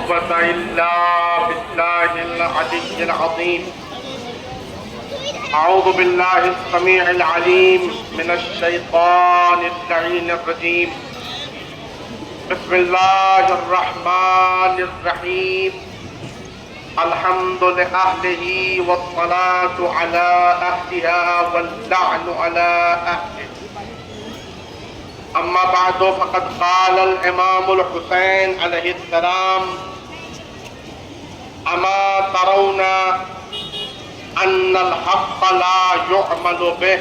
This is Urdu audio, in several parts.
قوة إلا بالله العلي العظيم. أعوذ بالله السميع العليم من الشيطان اللعين الرجيم. بسم الله الرحمن الرحيم. الحمد لأهله والصلاة على أهلها واللعن على أهله. أما بعد فقد قال الإمام الحسين عليه السلام: أما ترون أن الحق لا يعمل به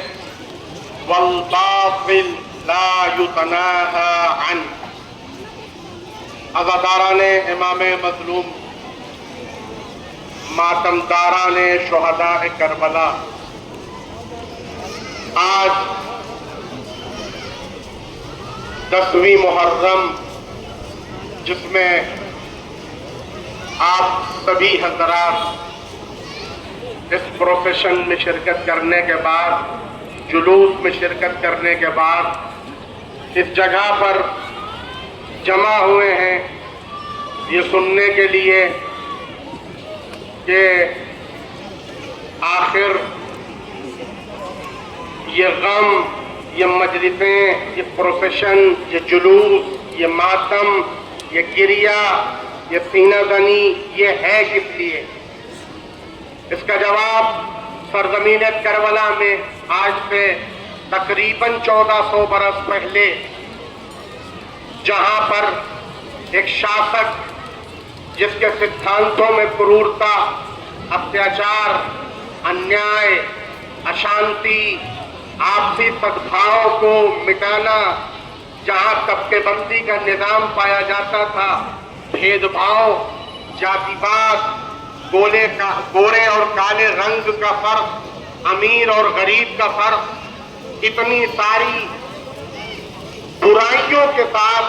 والباطل لا يتناهى عنه. عزاداران امام مظلوم، ماتمداران شہداء کربلا، آج 10ویں محرم، جس میں آپ سبھی حضرات اس پروسیشن میں شرکت کرنے کے بعد، جلوس میں شرکت کرنے کے بعد اس جگہ پر جمع ہوئے ہیں یہ سننے کے لیے کہ آخر یہ غم، یہ مجلسیں، یہ پروسیشن، یہ جلوس، یہ ماتم، یہ گریہ، یہ سینہ زنی، یہ ہے کس لیے؟ اس کا جواب سرزمین کربلا میں آج سے تقریباً 1400 برس پہلے، جہاں پر ایک شاسک جس کے سدھانتوں میں کرورتا، اتیاچار، انیائے، اشانتی، آپسی سدبھاؤ کو مٹانا، جہاں طبقے بندی کا نظام پایا جاتا تھا، بھید بھاؤ، جاتی بات، گورے اور کالے رنگ کا فرق، امیر اور غریب کا فرق، اتنی ساری برائیوں کے ساتھ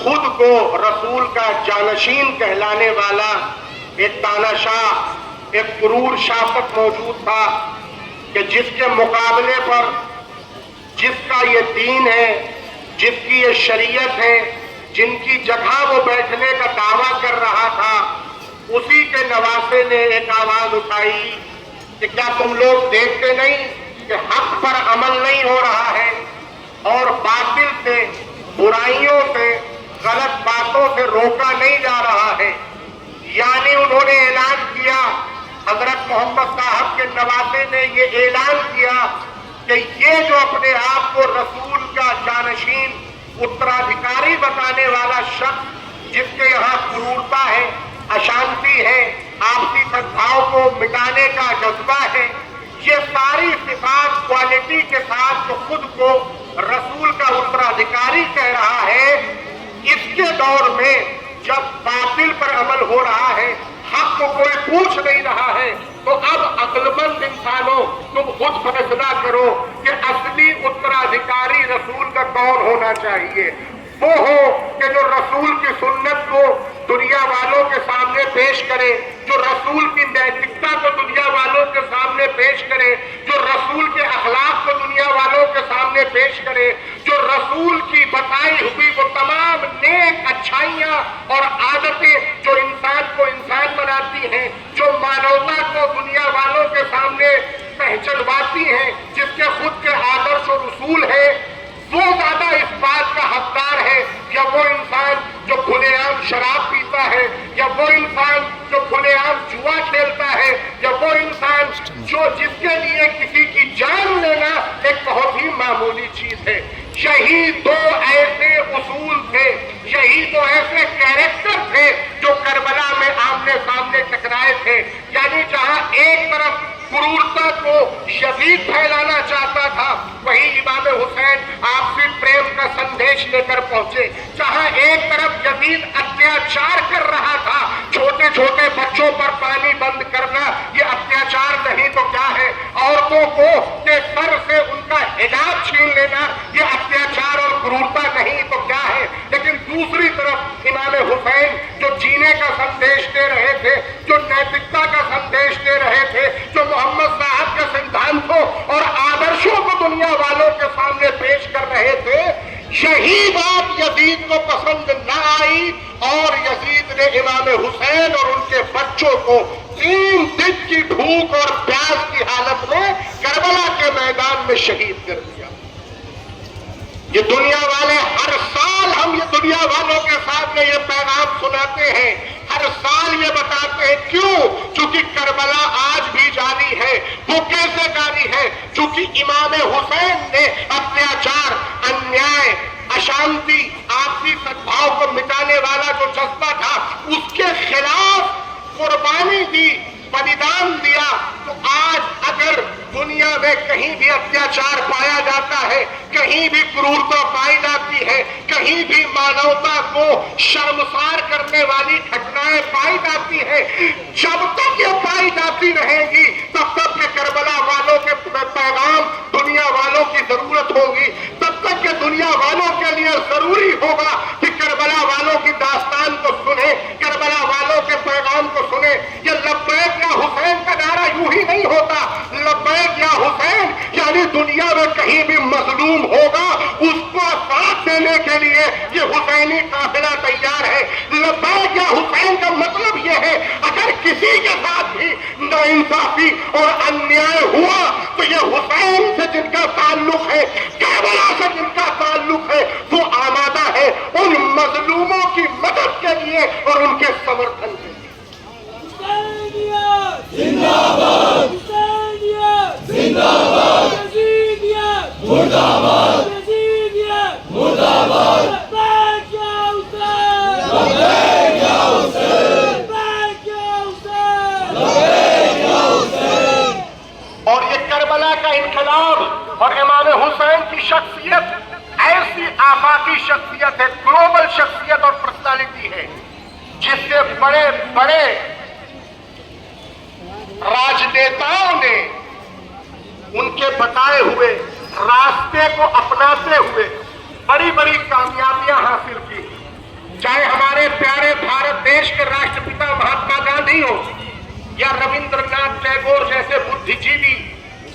خود کو رسول کا جانشین کہلانے والا ایک تاناشاہ، ایک کرور شاسک موجود تھا کہ جس کے مقابلے پر جس کا یہ دین ہے، جس کی یہ شریعت ہے، جن کی جگہ وہ بیٹھنے کا دعویٰ کر رہا تھا، اسی کے نواسے نے ایک آواز اٹھائی کہ کیا تم لوگ دیکھتے نہیں کہ حق پر عمل نہیں ہو رہا ہے اور باطل سے، برائیوں سے، غلط باتوں سے روکا نہیں جا رہا ہے؟ یعنی انہوں نے اعلان کیا، حضرت محمد صاحب کے نواسے نے یہ اعلان کیا کہ یہ جو اپنے آپ کو رسول کا جانشین، اترادھکاری بتانے والا شخص، جس کے یہاں کرورتا ہے، اشانتی ہے، آپسی سدبھاؤ کو مٹانے کا جذبہ ہے، یہ ساری صفات کوالٹی کے ساتھ جو خود کو رسول کا اترادھکاری کہہ رہا ہے، اس کے دور میں جب باطل پر عمل ہو رہا ہے، حق کو کوئی پوچھ نہیں رہا ہے، تو اب عقل مند انسانوں تم خود فیصلہ کرو کہ اصلی اترادھکاری رسول کا کون ہونا چاہیے۔ وہ ہو کہ جو رسول کی سنت کو دنیا والوں کے سامنے پیش کرے، جو رسول کی نیتکتا کو دنیا والوں کے سامنے پیش کرے، جو رسول کے اخلاق کو دنیا والوں کے سامنے پیش کرے، جو رسول کی بتائی ہوئی وہ تمام نیک اچھائیاں اور عادتیں جو انسان کو انسان بناتی ہیں، جو مانوتا کو دنیا والوں کے سامنے پہچنواتی ہیں، جس کے خود کے آدرش و رسول ہیں، وہ زیادہ اس بات کا حقدار ہے یا وہ انسان جو کھلے عام شراب پیتا ہے، یا وہ انسان جو کھلے عام جوا کھیلتا ہے، یا وہ انسان جس کے لیے کسی کی جان لینا ایک بہت ہی معمولی چیز ہے؟ یہی دو ایسے اصول تھے، یہی دو ایسے کیریکٹر تھے جو کربلا میں آمنے سامنے ٹکرائے تھے۔ یعنی جہاں ایک طرف کرورتا کو شدید پھیلانا چاہتا تھا، وہی امام حسین آپسی پریم کا سندیش لے کر پہنچے۔ جہاں ایک طرف یزید اتیاچار کر رہا تھا، چھوٹے چھوٹے بچوں پر پانی بند کرنا یہ اتیاچار نہیں تو کیا ہے، عورتوں کو کے سر سے ان کا حجاب چھین لینا یہ اتیاچار اور کرورتا نہیں تو کیا ہے، لیکن دوسری طرف امام حسین جو جینے کا سندیش دے رہے تھے، جو نیتکتا کا سندیش دے رہے تھے، جو محمد صاحب کے سدھانتوں اور آدرشوں کو دنیا والوں کے سامنے پیش کر رہے تھے، یہی بات یزید کو پسند نہ آئی اور یزید نے امام حسین اور ان کے بچوں کو 3 دن کی بھوک اور پیاس کی حالت میں کربلا کے میدان میں شہید کر دیا۔ یہ دنیا والے ہر سال ہم یہ دنیا والوں کے سامنے یہ پیغام سناتے ہیں، ہر سال یہ بتاتے ہیں، کیوں؟ چونکہ کربلا آج بھی جاری ہے۔ وہ کیسے جاری ہے؟ چونکہ امام حسین نے اتیاچار، انیائے، اشانتی، آپسی سدبھاؤ کو مٹانے والا جو جذبہ تھا اس کے خلاف قربانی دی، بلیدان دیا۔ تو آج اگر دنیا میں کہیں بھی اتیاچار پایا جاتا ہے، کہیں بھی کرورتا پائی جاتی ہے، کہیں بھی مانوتا کو شرمسار کرنے والی گھٹنائیں پائی جاتی ہیں، جب تک یہ پائی جاتی رہیں گی تب تک کہ کربلا والوں کے پیغام دنیا والوں کی ضرورت ہوگی، تب تک کہ دنیا والوں کے لیے ضروری ہوگا کہ کربلا والوں کی داستان کو سنیں، کربلا والوں کے پیغام کو سنیں۔ یہ لبیک یا حسین کا نعرہ یوں ہی نہیں ہوتا، لبیک یا حسین یعنی دنیا میں کہیں بھی مظلوم ہوگا اس کو ساتھ دینے کے لیے یہ حسینی قافلہ تیار ہے۔ لبیک یا حسین کا مطلب یہ ہے اگر کسی کے ساتھ بھی ناانصافی اور انیائے ہوا تو یہ حسین سے جن کا تعلق ہے، کربلا سے جن کا تعلق ہے، وہ آمادہ ہے ان مظلوموں کی مدد کے لیے اور ان کے سمرتھن کے لیے۔ زندہ باد، زندہ باد، مردہ باد، مردہ باد، لبیک یا حسین، لبیک یا حسین۔ اور یہ کربلا کا انقلاب اور امام حسین کی شخصیت ایسی آفاقی شخصیت ہے، گلوبل شخصیت اور پرسنالٹی ہے جس سے بڑے بڑے راجنیتاؤں نے ان کے بتائے ہوئے راستے کو اپناتے ہوئے بڑی بڑی کامیابیاں حاصل کی، چاہے ہمارے پیارے بھارت دیش کے راشٹر پتا مہاتما گاندھی ہو یا رویندر ناتھ ٹیگور جیسے بدھی جیوی،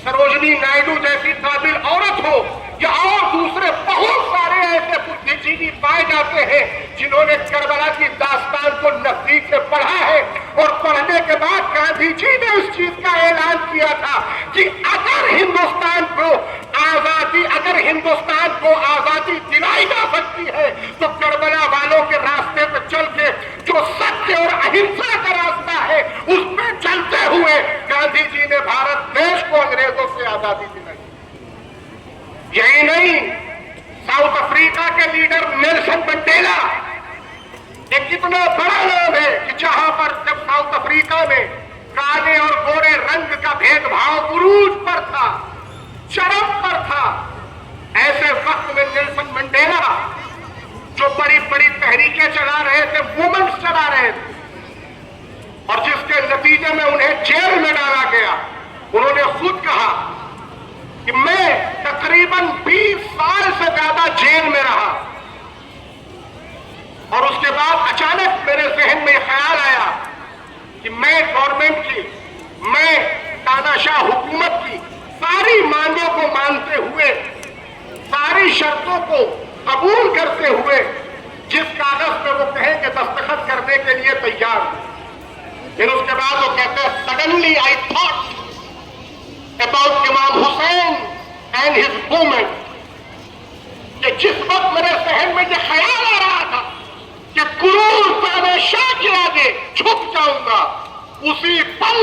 سروجنی نائیڈو جیسی قابل عورت ہو یا اور دوسرے بہت سارے ایسے بدھی جیوی پائے جاتے ہیں جنہوں نے کربلا کی داستان کو نزدیک سے پڑھا ہے، اور پڑھنے کے بعد گاندھی جی نے اس چیز کا اعلان کیا تھا کہ اگر ہندوستان کو آزادی دلائی جا سکتی ہے تو کربلا والوں کے راستے پہ چل کے جو ستیہ اور اہنسا کا راستہ ہے اس پہ چلتے ہوئے گاندھی جی نے بھارت دیش کو انگریزوں سے آزادی دلائی۔ یہی نہیں، ساؤتھ افریقہ کے لیڈر نیلسن منڈیلا ایک اتنا بڑا نام ہے کہ جہاں پر جب ساؤتھ افریقہ میں کالے اور گورے رنگ کا بھید بھاؤ عروج پر تھا، چرم پر تھا، ایسے وقت میں نیلسن منڈیلا جو بڑی بڑی تحریکیں چلا رہے تھے، موومنٹس چلا رہے تھے، اور جس کے نتیجے میں انہیں جیل میں ڈالا گیا، انہوں نے خود کہا کہ میں تقریباً 20 سال سے زیادہ جیل میں رہا، اور اس کے بعد اچانک میرے ذہن میں یہ خیال آیا کہ میں گورنمنٹ کی، میں تاناشاہ حکومت کی ساری مانگوں کو مانتے ہوئے، ساری شرطوں کو قبول کرتے ہوئے جس کاغذ پہ وہ کہیں کہ دستخط کرنے کے لیے تیار ہوں۔ پھر اس کے بعد وہ کہتے ہیں suddenly I thought about Imam Hussein and his movement، کہ جس وقت میرے ذہن میں یہ خیال آ رہا تھا کہ کرور شاہ کے آگے جھک جاؤں گا، اسی پل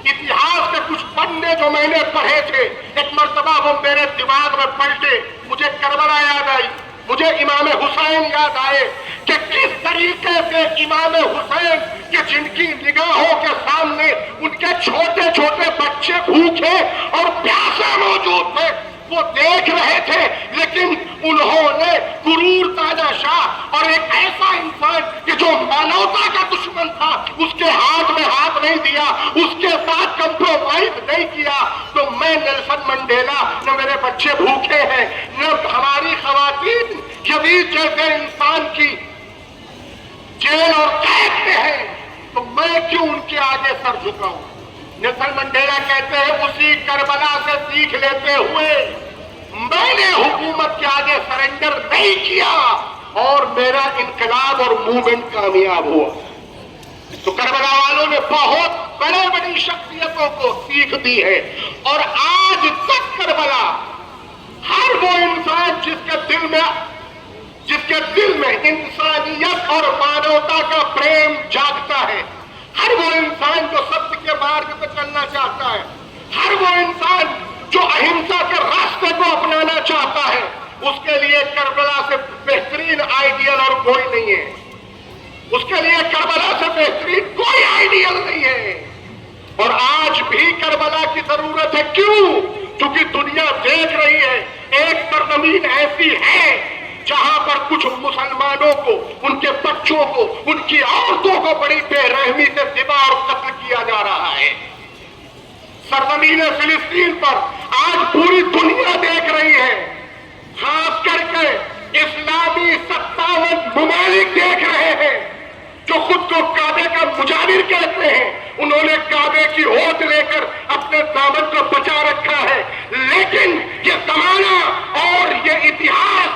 اتہاس کے کچھ پنے جو میں نے پڑھے تھے ایک مرتبہ وہ میرے دماغ میں پلٹے، مجھے کربلا یاد آئی، مجھے امام حسین یاد آئے کہ کس طریقے سے امام حسین کہ جن کی نگاہوں کے سامنے ان کے چھوٹے چھوٹے بچے بھوکے اور پیاسے موجود تھے، وہ دیکھ رہے تھے، لیکن انہوں نے کرور تانا شاہ اور ایک ایسا انسان کہ جو مانوتا کا دشمن تھا اس کے ہاتھ میں ہاتھ نہیں دیا، اس کے ساتھ کمپرومائز نہیں کیا۔ تو میں نیلسن منڈیلا، نہ میرے بچے بھوکے ہیں، نہ ہماری خواتین یزید جیسے انسان کی جیل اور قید میں ہے، تو میں کیوں ان کے آگے سر جھکاؤں؟ نیلسن منڈیلا کہتے ہیں اسی کربلا سے سیکھ لیتے ہوئے میں نے حکومت کے آگے سرنڈر نہیں کیا اور میرا انقلاب اور موومنٹ کامیاب ہوا۔ تو کربلا والوں نے بہت بڑی شخصیتوں کو سیکھ دی ہے، اور آج تک کربلا ہر وہ انسان جس کے دل میں انسانیت اور مانوتا کا پریم جاگتا ہے، ہر وہ انسان جو ستیہ کے مارگ پہ چلنا چاہتا ہے، ہر وہ انسان جو اہمسا کے راستے کو اپنانا چاہتا ہے، اس کے لیے کربلا سے بہترین آئیڈیل اور کوئی نہیں ہے۔ اس کے لیے کربلا سے بہترین کوئی آئیڈیل نہیں ہے۔ اور آج بھی کربلا کی ضرورت ہے۔ کیوں؟ کیونکہ دنیا دیکھ رہی ہے ایک سرزمین ایسی ہے جہاں پر کچھ مسلمانوں کو، ان کے بچوں کو، ان کی عورتوں کو بڑی بے رحمی سے ذبح اور قتل کیا جا رہا ہے۔ سرزمین فلسطین پر آج پوری دنیا دیکھ رہی ہے، خاص کر کے اسلامی 57 ممالک دیکھ رہے ہیں جو خود کو کعبے کا مجاور کہتے ہیں۔ انہوں نے کعبے کی ہوٹ لے کر اپنے دامن کو بچا رکھا ہے، لیکن یہ زمانہ اور یہ اتہاس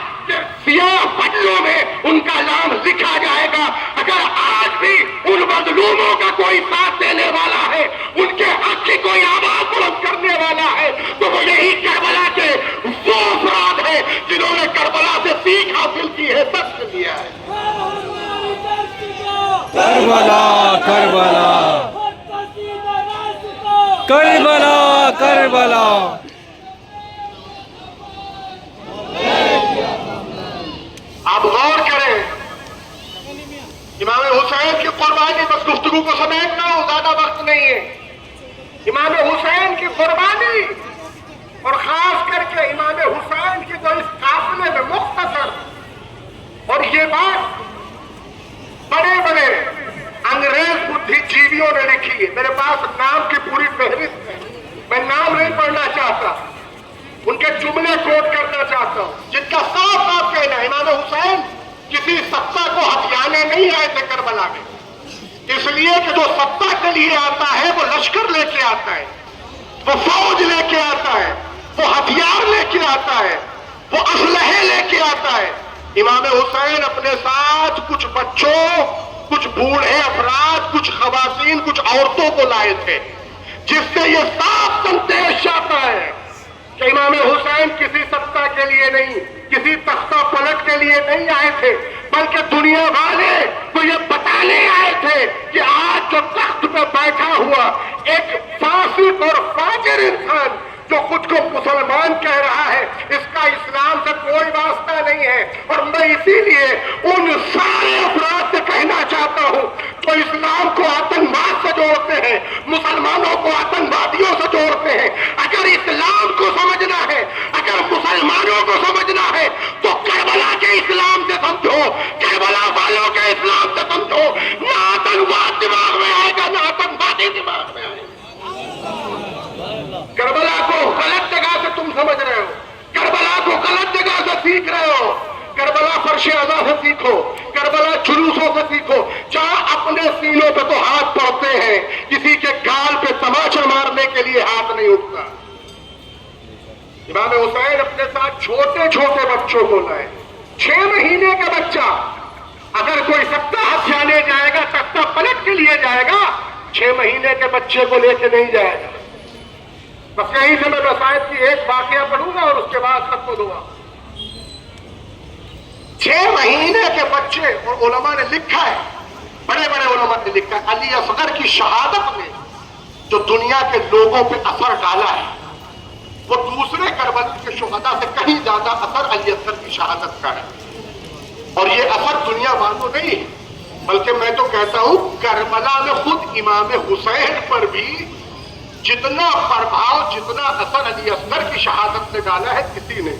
سیاہ پنوں میں ان کا نام لکھا جائے گا۔ اگر آج بھی ان مظلوموں کا کوئی ساتھ دینے والا ہے، ان کے حق کی کوئی آواز بلند کرنے والا ہے، تو وہ یہی کربلا کے وہ افراد ہیں جنہوں نے کربلا سے سیکھ حاصل کی ہے، سبق لیا ہے۔ کربلا کربلا کربلا کربلا۔ آپ غور کریں، امام حسین کی قربانی، بس گفتگو کو سمیٹنا ہو، زیادہ وقت نہیں ہے۔ امام حسین کی قربانی، اور خاص کر کے امام حسین کی جو اس قافلے میں مختصر، اور یہ بات بڑے بڑے انگریز بدھی جیویوں نے لکھی ہے۔ میرے پاس نام کی پوری فہرست ہے، میں نام نہیں پڑھنا چاہتا، ان کے جملے کوٹ کرنا چاہتا ہوں، جن کا صاف صاف کہنا ہے امام حسین کسی ستا کو ہتھیانے نہیں آئے تھے کربلا میں، اس لیے کہ جو ستا کے لیے آتا ہے وہ لشکر لے کے آتا ہے، وہ فوج لے کے آتا ہے، وہ ہتھیار لے کے آتا ہے، وہ اسلحے لے کے آتا ہے۔ امام حسین اپنے ساتھ کچھ بچوں، کچھ بوڑھے افراد، کچھ خواتین، کچھ عورتوں کو لائے تھے، جس سے یہ صاف سنتیش آتا ہے کہ امام حسین کسی ستا کے لیے نہیں، کسی تختہ پلٹ کے لیے نہیں آئے تھے، بلکہ دنیا والے کو یہ بتانے آئے تھے کہ آج جو تخت پہ بیٹھا ہوا ایک فاسق اور فاجر انسان جو خود کو مسلمان کہہ رہا ہے، اس کا اسلام سے کوئی واسطہ نہیں ہے۔ اور میں اسی لیے ان سارے افراد سے کہنا چاہتا ہوں جو اسلام کو آتنکواد سے جوڑتے ہیں، مسلمانوں کو آتنکوادیوں سے جوڑتے ہیں، اگر اسلام کو سمجھنا ہے، اگر مسلمانوں کو سمجھنا ہے تو کربلا کے اسلام سے سمجھو، کربلا والوں کے اسلام سے سمجھو۔ نہ آتنکواد دماغ میں آئے گا، نہ آتنکوادی دماغ میں آئے گا۔ کربلا کو غلط جگہ سے تم سمجھ رہے ہو، کربلا کو غلط جگہ سے سیکھ رہے ہو۔ کربلا فرش اعضا سے سیکھو، کربلا جلوسوں سے سیکھو، جہاں اپنے سینوں پہ تو ہاتھ پڑتے ہیں، کسی کے گال پہ تماچا مارنے کے لیے ہاتھ نہیں اٹھتا۔ امام حسین اپنے ساتھ چھوٹے چھوٹے بچوں کو لائے، 6 مہینے کا بچہ، اگر کوئی ستا ہتھیانے جائے گا، تختہ پلٹ کے لیے جائے گا، 6 مہینے کے بچے کو لے کے نہیں جائے گا۔ بس یہیں سے میں وسائد کی ایک واقعہ پڑھوں گا اور اس کے بعد ختم دوں گا۔ 6 مہینے کے بچے، اور علماء نے لکھا ہے، بڑے بڑے علماء نے لکھا ہے، علی اصغر کی شہادت نے جو دنیا کے لوگوں پہ اثر ڈالا ہے، وہ دوسرے کربلا کے شہداء سے کہیں زیادہ اثر علی اصغر کی شہادت کا ہے۔ اور یہ اثر دنیا والوں نہیں ہے، بلکہ میں تو کہتا ہوں کربلا میں خود امام حسین پر بھی جتنا پربھاؤ، جتنا اثر علی اصغر کی شہادت نے ڈالا ہے کسی نے۔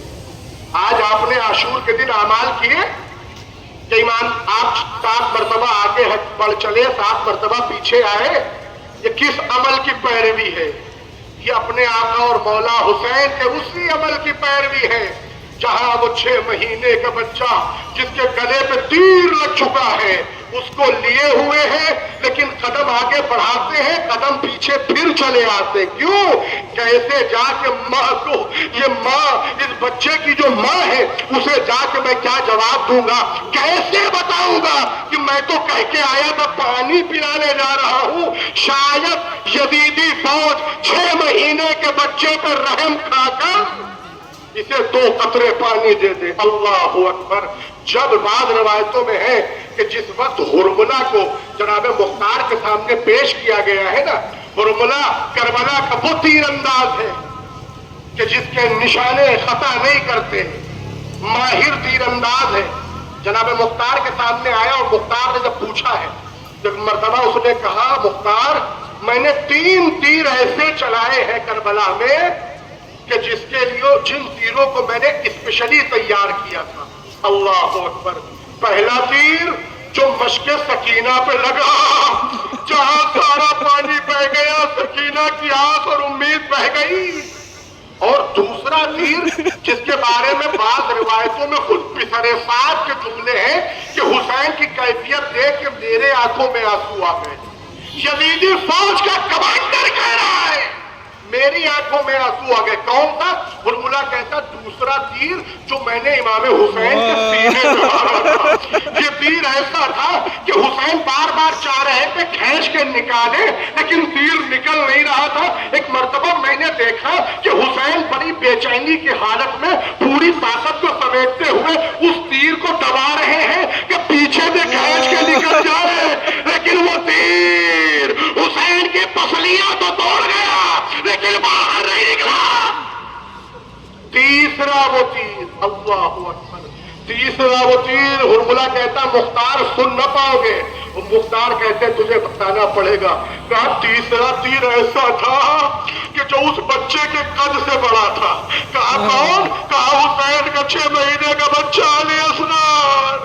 آج آپ نے عاشور کے دن اعمال کیے کہ امام آپ 7 مرتبہ آگے بڑھ چلے، 7 مرتبہ پیچھے آئے، یہ کس عمل کی پیروی ہے؟ یہ اپنے آقا اور مولا حسین کے اسی عمل کی پیروی ہے جہاں وہ 6 مہینے کا بچہ جس کے گلے پہ تیر لگ چکا ہے اس کو لیے ہوئے ہیں، لیکن قدم آگے بڑھاتے ہیں, قدم پیچھے پھر چلے آتے. کیوں؟ کیسے جا کے ماں کو, یہ ماں اس بچے کی جو ماں ہے اسے جا کے میں کیا جواب دوں گا, کیسے بتاؤں گا کہ میں تو کہہ کے آیا تھا پانی پلانے جا رہا ہوں. شاید یزیدی فوج 6 مہینے کے بچے پر رحم کھا کر اسے 2 قطرے پانی دے دے. اللہ اکبر. جب بعض روایتوں میں ہے کہ جس وقت ہرملہ کو جناب مختار کے سامنے پیش کیا گیا ہے نا, ہرملہ کربلا کا وہ تیر انداز ہے کہ جس کے نشانے خطا نہیں کرتے, ماہر تیر انداز ہے. جناب مختار کے سامنے آیا اور مختار نے جب پوچھا ہے, جب مرتبہ اس نے کہا مختار میں نے 3 تیر ایسے چلائے ہیں کربلا میں کہ جس کے لیے جن تیروں کو میں نے اسپیشلی تیار کیا تھا. اللہ اکبر. پہلا تیر جو مشق سکینہ پہ لگا, جہاں سارا پانی بہ گیا, سکینہ کی آس اور امید بہ گئی. اور دوسرا تیر جس کے بارے میں بعض روایتوں میں خود پسرے صاحب کے جملے ہیں کہ حسین کی کیفیت دیکھ کے میرے آنکھوں میں آنسو آ گئے. یزیدی فوج کا کمانڈر کہہ رہا ہے میری آنکھوں میں آنسو آ گئے. کون تھا؟ ہرملہ کہتا دوسرا تیر جو میں نے امام حسین کے سینے میں مارا تھا. یہ تیر ایسا تھا کہ حسین بار بار چاہ رہے تھے کھینچ کے نکالے لیکن تیر نکل نہیں رہا تھا. ایک مرتبہ میں نے دیکھا کہ حسین بڑی بے چینی کی حالت میں پوری طاقت کو سمیٹتے ہوئے اس تیر کو دبا رہے ہیں کہ پیچھے سے کھینچ کے نکل جائے, لیکن وہ تیر حسین کی پسلیاں تو توڑ گیا لیکن باہر نہیں نکلا. تیسرا وہ تیر, اللہ اکبر, تیسرا وہ تیر. ہرملہ کہتا مختار سن نہ پاؤ گے, مختار کہتے تجھے بتانا پڑے گا. کہا تیسرا تیر ایسا تھا کہ جو اس بچے کے قد سے بڑا تھا. کہا کون؟ کہا حسین کا 6 مہینے کا بچہ علی اصغر.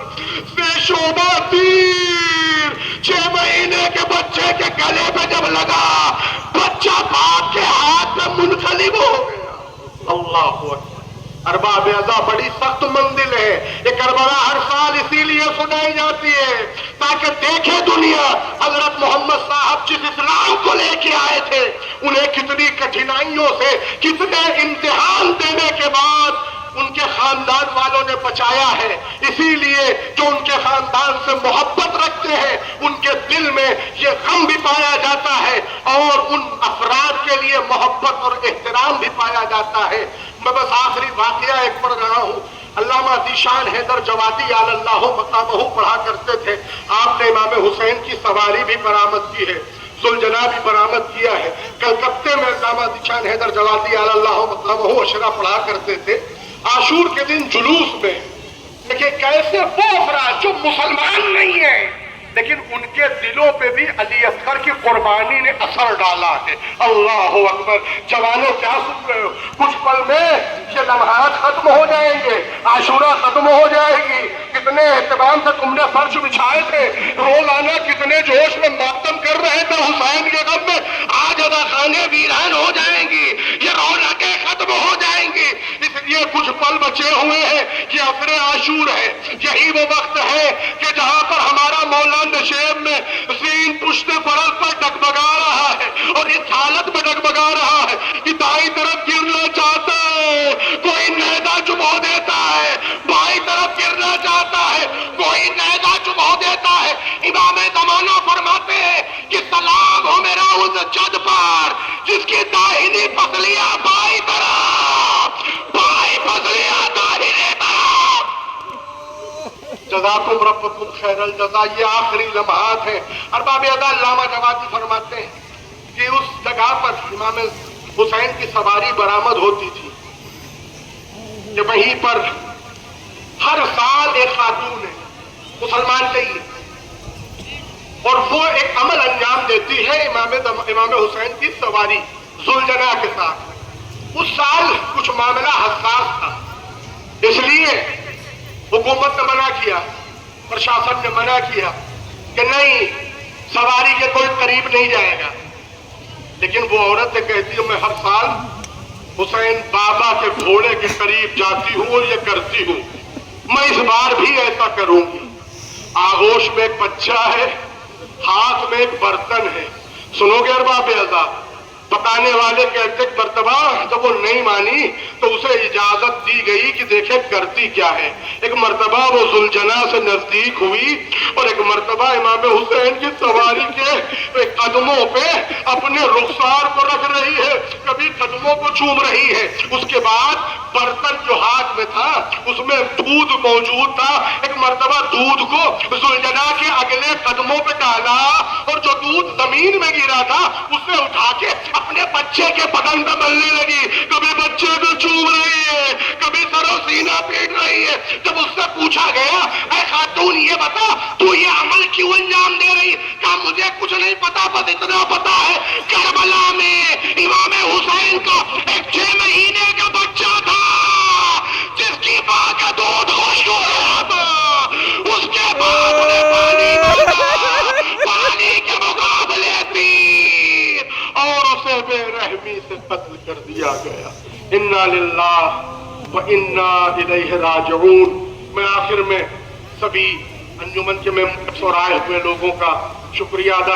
بے شعبہ تیر 6 مہینے کے بچے کے گلے پہ جب لگا, بچہ باپ کے ہاتھ میں منقلب ہو گیا. اللہ اکبر. ارباب اعضاء بڑی سخت منزل ہے. یہ کربلا ہر سال اسی لیے سنائی جاتی ہے تاکہ دیکھے دنیا حضرت محمد صاحب جس اسلام کو لے کے آئے تھے انہیں کتنی کٹھنائیوں سے, کتنے امتحان دینے کے بعد ان کے خاندان والوں نے بچایا ہے. اسی لیے جو ان کے خاندان سے محبت رکھتے ہیں ان کے دل میں یہ غم بھی پایا جاتا ہے اور ان افراد کے لیے محبت اور احترام بھی پایا جاتا ہے. میں بس آخری واقعہ ایک پڑھ رہا ہوں. علامہ ذیشان حیدر جوادی علی اللہ مقامہ پڑھا کرتے تھے. آپ نے امام حسین کی سواری بھی برآمد کی ہے, ذوالجناح بھی برآمد کیا ہے. کلکتے میں علامہ ذیشان حیدر جوادی علی اللہ مقامہ اشرا پڑھا کرتے تھے. عاشور کے دن جلوس میں دیکھیں کیسے وہ افراد جو مسلمان نہیں ہیں لیکن ان کے دلوں پہ بھی علی اصغر کی قربانی نے اثر ڈالا ہے. اللہ اکبر. جوانوں کیا سن رہے ہو؟ کچھ پل میں یہ لمحات ختم ہو جائیں گے, عاشورہ ختم ہو جائے گی. کتنے اہتمام سے تم نے فرش بچھائے تھے, روزانہ کتنے جوش میں ماتم کر رہے تھے حسین کے غم میں. آج ادا خانے ویران ہو جائیں گی, یہ رونقیں ختم ہو جائیں گی. اس لیے کچھ پل بچے ہوئے ہیں کہ عصر عاشور ہے. یہی وہ وقت ہے کہ جہاں پر ہمارا مولا نشیب میں زین پشت فرض پر ڈگمگا رہا ہے اور اس حالت میں ڈگمگا رہا ہے کہ دائیں طرف گرنا چاہتا ہے کوئی نیزہ چبھو دیتا ہے, بائیں طرف گرنا چاہتا ہے کوئی نیزہ چبھو دیتا ہے. امام زمانہ فرماتے ہیں کہ سلام ہو میرا اس جد پر جس کی داہنی پسلیاں بائیں طرف, بائیں پسلیاں داہنی طرف. جزاکم ربکم خیر الجزا. یہ آخری لمحات ہیں. ارباب اعضاء علامہ جوادی فرماتے ہیں کہ اس جگہ پر امام حسین کی سواری برآمد ہوتی تھی کہ وہیں پر ہر سال ایک خاتون ہے مسلمان نہیں اور وہ ایک عمل انجام دیتی ہے امام حسین کی سواری ذوالجناح کے ساتھ. اس سال کچھ معاملہ حساس تھا, اس لیے حکومت نے منع کیا, پرشاسن نے منع کیا کہ نہیں سواری کے کوئی قریب نہیں جائے گا. لیکن وہ عورت کہتی ہے میں ہر سال حسین بابا کے گھوڑے کے قریب جاتی ہوں اور یہ کرتی ہوں, میں اس بار بھی ایسا کروں گی. آغوش میں ایک بچہ ہے, ہاتھ میں ایک برتن ہے. سنو گے ارباب عزا، بتانے والے کہتے ایک مرتبہ جب وہ نہیں مانی تو اسے اجازت دی گئی کہ دیکھے کرتی کیا ہے. ایک مرتبہ وہ ذوالجناح سے نزدیک ہوئی اور ایک مرتبہ امام حسین کی سواری کے قدموں پہ اپنے رخسار کو رکھ رہی ہے، کبھی قدموں کو چوم رہی ہے. اس کے بعد برتن جو ہاتھ میں تھا اس میں دودھ موجود تھا. ایک مرتبہ دودھ کو ذوالجناح کے اگلے قدموں پہ ڈالا اور جو دودھ زمین میں گرا تھا اسے اٹھا کے اپنے بچے کے بدن پہ ملنے لگی. کبھی بچے کو چوم رہی ہے، کبھی سر و سینہ پیٹ رہی ہے. جب اس سے پوچھا گیا اے خاتون یہ بتا تو یہ عمل کیوں انجام دے رہی؟ کہا مجھے کچھ نہیں پتا، بس اتنا پتا ہے کربلا میں امام حسین کا ایک 6 مہینے کا بچہ تھا جس کی ماں کا دودھ خشک ہو رہا تھا. اس کے باپ نے پانی مانگا، پانی کے مقابلے پیر، اور اسے بے رحمی سے قتل کر دیا گیا. انا للہ و انا الیہ راجعون. میں آخر میں سبھی انجمن کے ممبرس اور آئے ہوئے لوگوں کا شکریہ ادا